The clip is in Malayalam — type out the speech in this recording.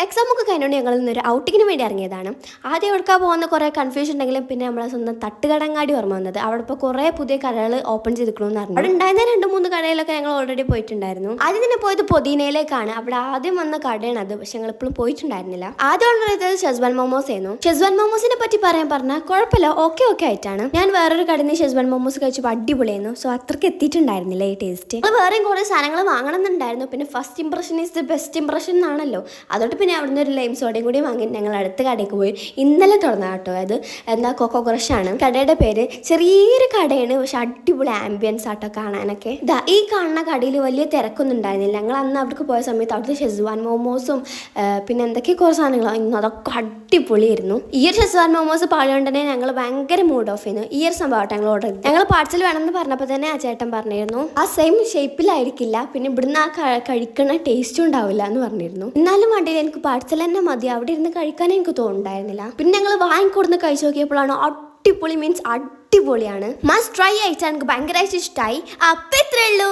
എക്സാം ഒക്കെ കഴിഞ്ഞുകൊണ്ട് ഞങ്ങൾ ഇന്നൊരു ഔട്ടിങ്ങിന് വേണ്ടി ഇറങ്ങിയതാണ്. ആദ്യം എടുക്കാൻ പോകുന്ന കുറേ കൺഫ്യൂഷൻ ഉണ്ടെങ്കിലും പിന്നെ നമ്മളെ സ്വന്തം തട്ടുകടങ്ങാടി ഓർമ്മ വന്നത്. അവിടെ ഇപ്പോൾ കുറേ പുതിയ കടകൾ ഓപ്പൺ ചെയ്തിരിക്കണമെന്ന് പറഞ്ഞു. അവിടെ ഉണ്ടായിരുന്ന 2-3 കടയിലൊക്കെ ഞങ്ങൾ ഓൾറെഡി പോയിട്ടുണ്ടായിരുന്നു. ആദ്യം തന്നെ പോയത് പൊതീനയിലേക്കാണ്. അവിടെ ആദ്യം വന്ന കടയാണ് അത്, പക്ഷെ ഞങ്ങൾ ഇപ്പോഴും പോയിട്ടുണ്ടായിരുന്നില്ല. ആദ്യം ഓർഡർ ചെയ്തത് ഷെസ്വാൻ മോമോസ് ആയിരുന്നു. ഷെസ്വാൻ മോമോസിനെ പറ്റി പറഞ്ഞാൽ കുഴപ്പമില്ല, ഓക്കെ ആയിട്ടാണ്. ഞാൻ വേറൊരു കടയിൽ നിന്ന് ഷെസ്വാൻ മോമോസ് കഴിച്ചപ്പോൾ അടിപൊളിയായിരുന്നു. സോ അത്രയ്ക്ക് എത്തിയിട്ടുണ്ടായിരുന്നില്ല ഈ ടേസ്റ്റ്. വേറെയും കുറേ സാധനങ്ങൾ വാങ്ങണമെന്നുണ്ടായിരുന്നു. പിന്നെ first impression is the best impression എന്നാണല്ലോ. അതോട്ട് പിന്നെ അവിടുന്ന് ഒരു ലൈം സോഡയും കൂടി വാങ്ങി ഞങ്ങൾ അടുത്ത കടയ്ക്ക് പോയി. ഇന്നലെ തുറന്ന കേട്ടോ അത്, എന്താ കൊക്കോ ക്രഷാണ് കടയുടെ പേര്. ചെറിയൊരു കടയാണ്, പക്ഷെ അടിപൊളി ആംബിയൻസ് ആട്ടോ കാണാനൊക്കെ. ഈ കാണുന്ന കടയിൽ വലിയ തിരക്കൊന്നും ഉണ്ടായിരുന്നില്ല. ഞങ്ങൾ അന്ന് അവിടേക്ക് പോയ സമയത്ത് അവിടുത്തെ ഷെസ്വാൻ മോമോസും പിന്നെ എന്തൊക്കെ കുറേ സാധനങ്ങളാണ്, അതൊക്കെ അടിപൊളിയായിരുന്നു. ഈ ഒരു ഷെസ്വാൻ മോമോസ് പാളിയോണ്ട് തന്നെ ഞങ്ങൾ ഭയങ്കര മൂഡ് ഓഫ് ചെയ്യുന്നു. ഈ ഒരു സംഭവമായിട്ട് ഞങ്ങൾ ഓർഡർ ചെയ്തു. ഞങ്ങൾ പാർസൽ വേണമെന്ന് പറഞ്ഞപ്പോൾ തന്നെ ആ ചേട്ടൻ പറഞ്ഞിരുന്നു ആ സെയിം ഷേപ്പിലായിരിക്കില്ല, പിന്നെ ഇവിടുന്ന് ആ കഴിക്കണ ടേസ്റ്റും ഉണ്ടാവില്ല എന്ന് പറഞ്ഞിരുന്നു. എന്നാലും വണ്ടിയിൽ എനിക്ക് പാർസൽ തന്നെ മതി, അവിടെ ഇരുന്ന് കഴിക്കാൻ എനിക്ക് തോന്നുന്നുണ്ടായിരുന്നില്ല. പിന്നെ ഞങ്ങൾ വാങ്ങിക്കൊടുന്ന് കഴിച്ചു നോക്കിയപ്പോഴാണ് അടിപൊളി, മീൻസ് അടിപൊളിയാണ്. മസ്റ്റ് ട്രൈ ആയിട്ടാണ്, എനിക്ക് ഭയങ്കരമായിട്ട് ഇഷ്ടമായി. അപ്പം ഇത്രയേ ഉള്ളൂ.